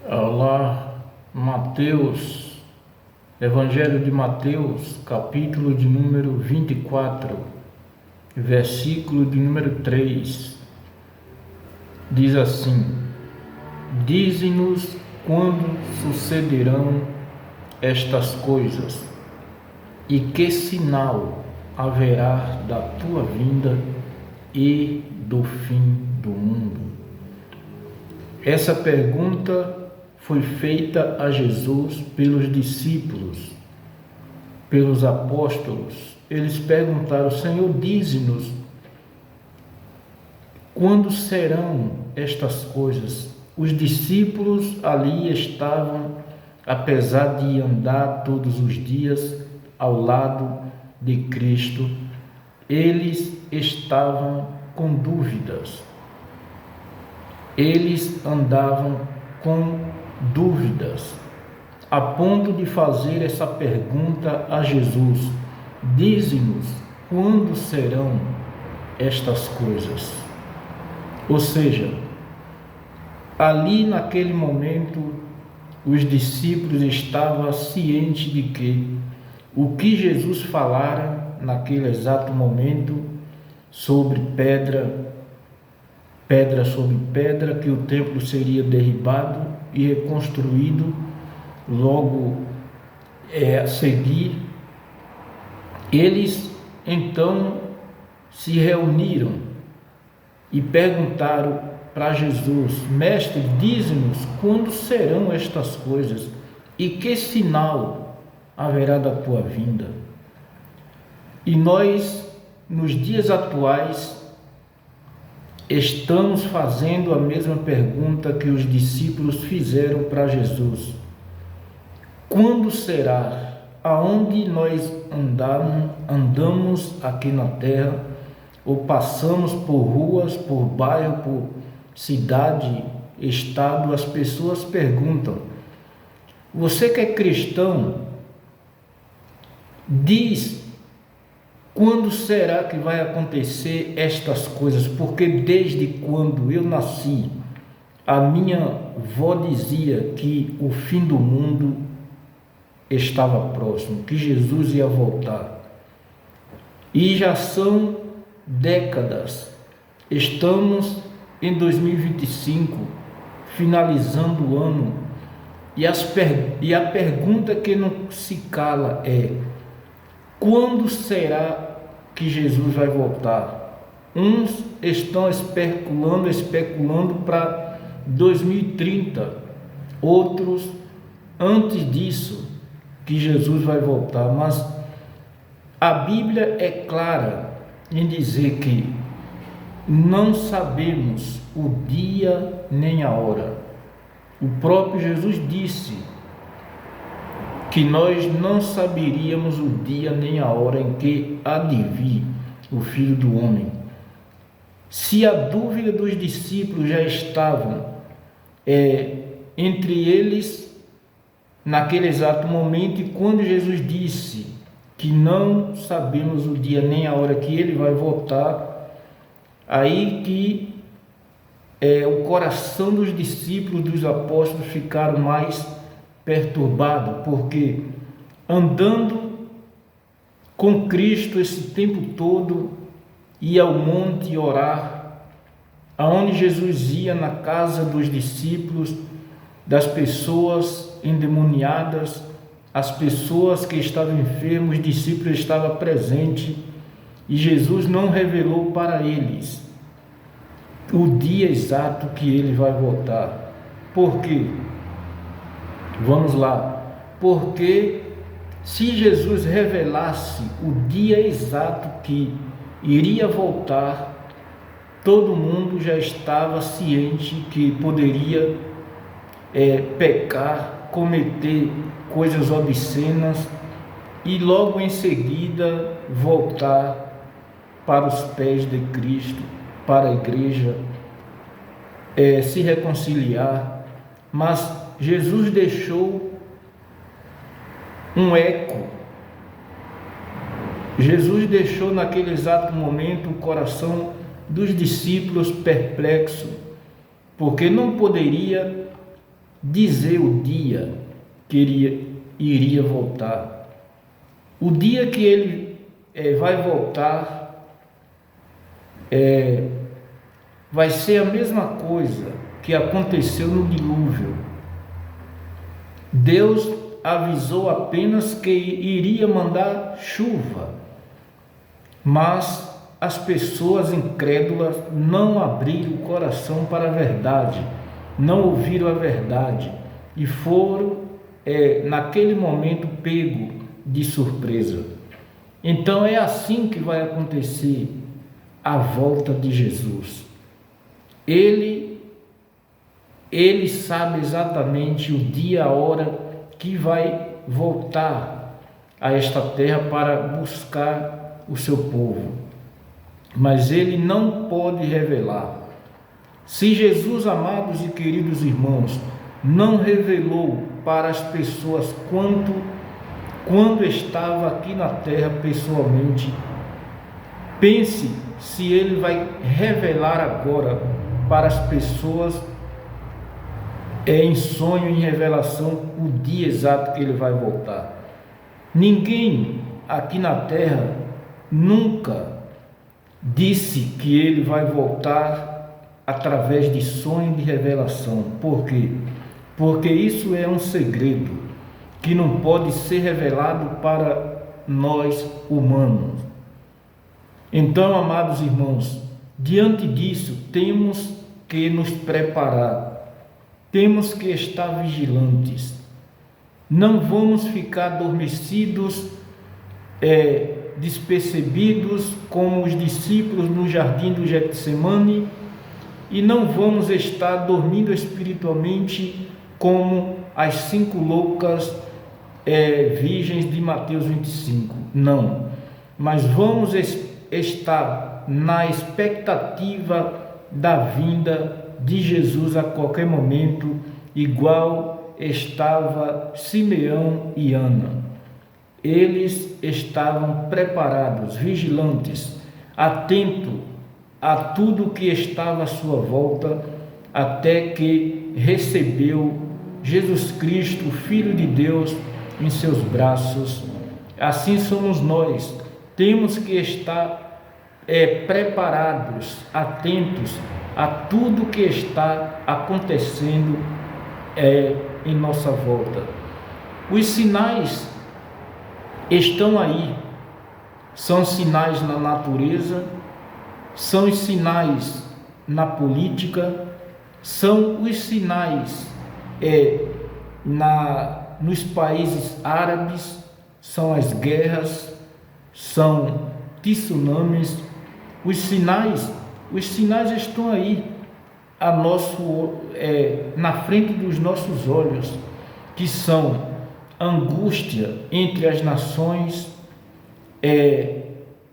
Olá, Mateus, Evangelho de Mateus, capítulo de número 24, versículo de número 3, diz assim: Dize-nos quando sucederão estas coisas, e que sinal haverá da tua vinda e do fim do mundo. Essa pergunta foi feita a Jesus pelos discípulos, pelos apóstolos. Eles perguntaram: Senhor, dize-nos quando serão estas coisas. Os discípulos ali estavam, apesar de andar todos os dias ao lado de Cristo, eles estavam com dúvidas. Eles andavam com dúvidas, a ponto de fazer essa pergunta a Jesus: dize-nos quando serão estas coisas. Ou seja, ali naquele momento, os discípulos estavam cientes de que o que Jesus falara naquele exato momento sobre pedra sobre pedra, que o templo seria derribado e reconstruído logo a seguir. Eles então se reuniram e perguntaram para Jesus: Mestre, dize-nos quando serão estas coisas e que sinal haverá da tua vinda. E nós, nos dias atuais, estamos fazendo a mesma pergunta que os discípulos fizeram para Jesus: quando será? Aonde nós andamos aqui na terra, ou passamos por ruas, por bairro, por cidade, estado, as pessoas perguntam: você que é cristão, diz quando será que vai acontecer estas coisas? Porque desde quando eu nasci, a minha avó dizia que o fim do mundo estava próximo, que Jesus ia voltar. E já são décadas. Estamos em 2025, finalizando o ano, e a pergunta que não se cala é: quando será que Jesus vai voltar? Uns estão especulando para 2030, outros antes disso que Jesus vai voltar. Mas a Bíblia é clara em dizer que não sabemos o dia nem a hora. O próprio Jesus disse que nós não saberíamos o dia nem a hora em que há de vir o Filho do Homem. Se a dúvida dos discípulos já estavam entre eles naquele exato momento, e quando Jesus disse que não sabemos o dia nem a hora que ele vai voltar, aí que o coração dos discípulos, dos apóstolos, ficaram mais perturbado, porque andando com Cristo esse tempo todo, ia ao monte orar, aonde Jesus ia, na casa dos discípulos, das pessoas endemoniadas, as pessoas que estavam enfermas, os discípulos estavam presentes, e Jesus não revelou para eles o dia exato que ele vai voltar. Por quê? Vamos lá. Porque se Jesus revelasse o dia exato que iria voltar, todo mundo já estava ciente que poderia pecar, cometer coisas obscenas e logo em seguida voltar para os pés de Cristo, para a igreja, se reconciliar. Mas Jesus deixou um eco. Jesus deixou naquele exato momento o coração dos discípulos perplexo, porque não poderia dizer o dia que ele iria voltar. O dia que ele vai voltar vai ser a mesma coisa que aconteceu no dilúvio. Deus avisou apenas que iria mandar chuva, mas as pessoas incrédulas não abriram o coração para a verdade, não ouviram a verdade e foram naquele momento pego de surpresa. Então é assim que vai acontecer a volta de Jesus. Ele sabe exatamente o dia, a hora que vai voltar a esta terra para buscar o seu povo. Mas ele não pode revelar. Se Jesus, amados e queridos irmãos, não revelou para as pessoas quando estava aqui na terra pessoalmente, pense se ele vai revelar agora para as pessoas em sonho, em revelação, o dia exato que ele vai voltar. Ninguém aqui na terra nunca disse que ele vai voltar através de sonho e de revelação. Por quê? Porque isso é um segredo que não pode ser revelado para nós humanos. Então, amados irmãos, diante disso, temos que nos preparar. Temos que estar vigilantes. Não vamos ficar adormecidos, despercebidos, como os discípulos no jardim do Getsemane, e não vamos estar dormindo espiritualmente como as 5 loucas virgens de Mateus 25. Não, mas vamos estar na expectativa da vinda de Jesus a qualquer momento, igual estava Simeão e Ana. Eles estavam preparados, vigilantes, atentos a tudo que estava à sua volta, até que recebeu Jesus Cristo, Filho de Deus, em seus braços. Assim somos nós, temos que estar preparados, atentos a tudo que está acontecendo em nossa volta. Os sinais estão aí, são sinais na natureza, são os sinais na política, são os sinais nos países árabes, são as guerras, são tsunamis. Os sinais estão aí na frente dos nossos olhos, que são angústia entre as nações,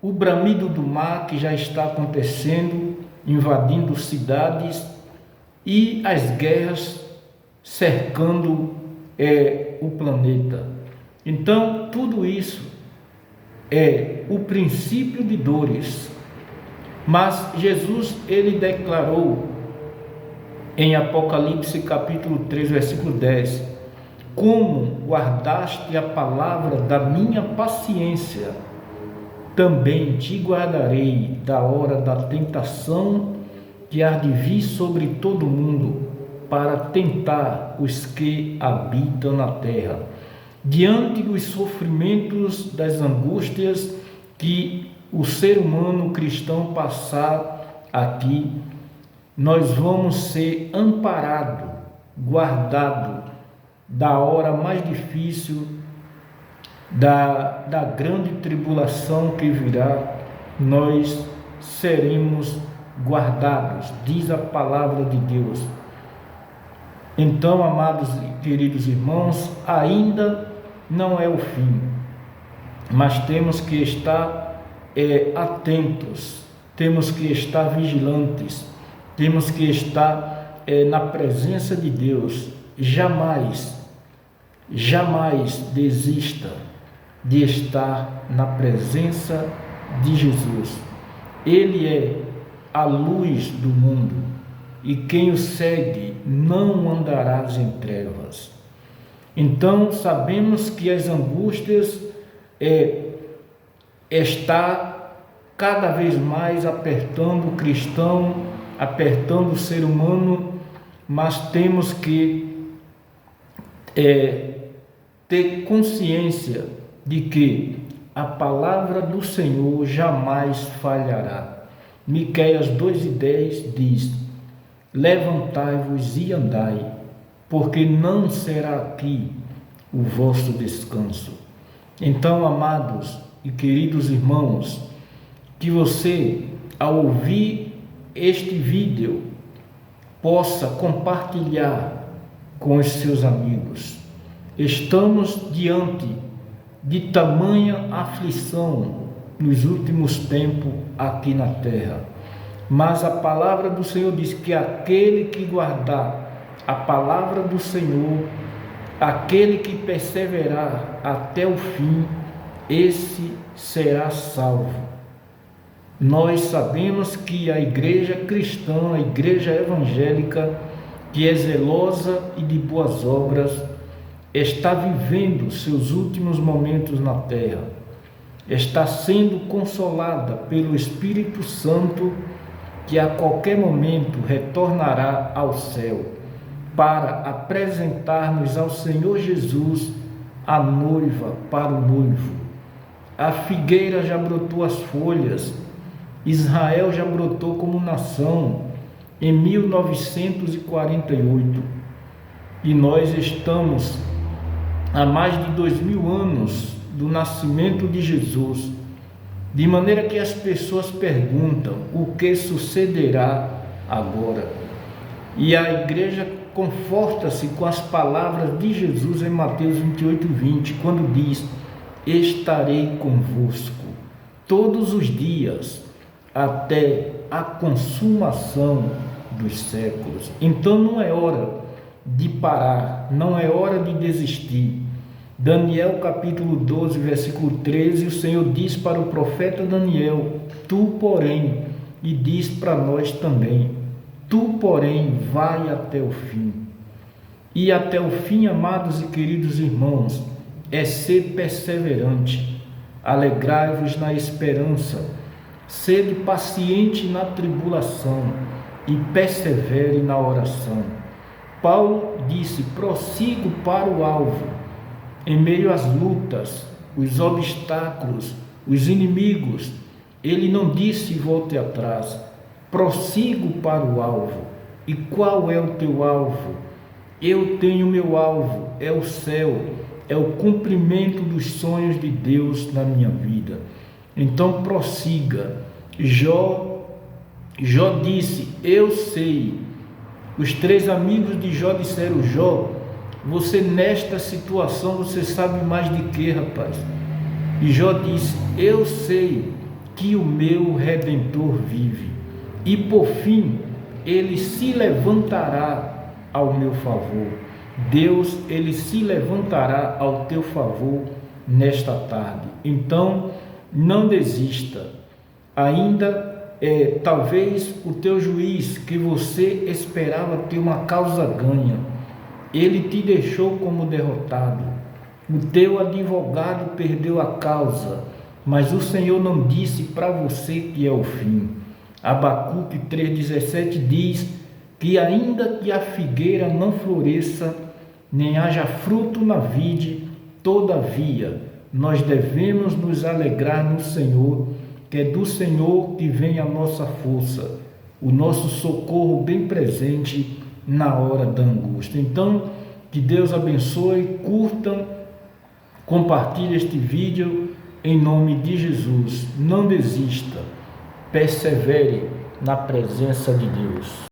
o bramido do mar que já está acontecendo, invadindo cidades, e as guerras cercando o planeta. Então, tudo isso é o princípio de dores. Mas Jesus, ele declarou em Apocalipse capítulo 3, versículo 10: como guardaste a palavra da minha paciência, também te guardarei da hora da tentação que há de vir sobre todo mundo, para tentar os que habitam na terra. Diante dos sofrimentos, das angústias que o ser humano cristão passar aqui, nós vamos ser amparados, guardados da hora mais difícil, da grande tribulação que virá. Nós seremos guardados, diz a palavra de Deus. Então, amados e queridos irmãos, ainda não é o fim, mas temos que estar atentos, temos que estar vigilantes, temos que estar na presença de Deus. Jamais desista de estar na presença de Jesus. Ele é a luz do mundo. e quem o segue não andarás em trevas. Então sabemos que as angústias está cada vez mais apertando o cristão, apertando o ser humano, mas temos que ter consciência de que a palavra do Senhor jamais falhará. Miqueias 2:10 diz: levantai-vos e andai, porque não será aqui o vosso descanso. Então, amados e queridos irmãos, que você, ao ouvir este vídeo, possa compartilhar com os seus amigos. Estamos diante de tamanha aflição nos últimos tempos aqui na terra, mas a palavra do Senhor diz que aquele que guardar a palavra do Senhor, aquele que perseverar até o fim, esse será salvo. Nós sabemos que a igreja cristã, a igreja evangélica, que é zelosa e de boas obras, está vivendo seus últimos momentos na terra, está sendo consolada pelo Espírito Santo, que a qualquer momento retornará ao céu, para apresentar-nos ao Senhor Jesus, a noiva para o noivo. A figueira já brotou as folhas, Israel já brotou como nação em 1948, e nós estamos há mais de 2000 anos do nascimento de Jesus, de maneira que as pessoas perguntam o que sucederá agora. E a igreja conforta-se com as palavras de Jesus em Mateus 28:20, quando diz: estarei convosco todos os dias, até a consumação dos séculos. Então não é hora de parar, não é hora de desistir. Daniel capítulo 12, versículo 13, o Senhor diz para o profeta Daniel: tu, porém, e diz para nós também, tu, porém, vai até o fim. E até o fim, amados e queridos irmãos, é ser perseverante. Alegrai-vos na esperança, sede paciente na tribulação e persevere na oração. Paulo disse: prossigo para o alvo. Em meio às lutas, os obstáculos, os inimigos, ele não disse volte atrás. Prossigo para o alvo. E qual é o teu alvo? Eu tenho meu alvo, é o céu, é o cumprimento dos sonhos de Deus na minha vida. Então prossiga. Jó disse: eu sei. Os 3 amigos de Jó disseram: Jó, você nesta situação, você sabe mais de que, rapaz? E Jó disse: eu sei que o meu Redentor vive, e por fim ele se levantará ao meu favor. Deus, ele se levantará ao teu favor nesta tarde. Então não desista. Ainda talvez o teu juiz, que você esperava ter uma causa ganha, ele te deixou como derrotado. O teu advogado perdeu a causa, mas o Senhor não disse para você que é o fim. Abacuque 3,17 diz que ainda que a figueira não floresça, nem haja fruto na vide, todavia nós devemos nos alegrar no Senhor, que é do Senhor que vem a nossa força, o nosso socorro bem presente na hora da angústia. Então, que Deus abençoe, curtam, compartilhe este vídeo em nome de Jesus. Não desista, persevere na presença de Deus.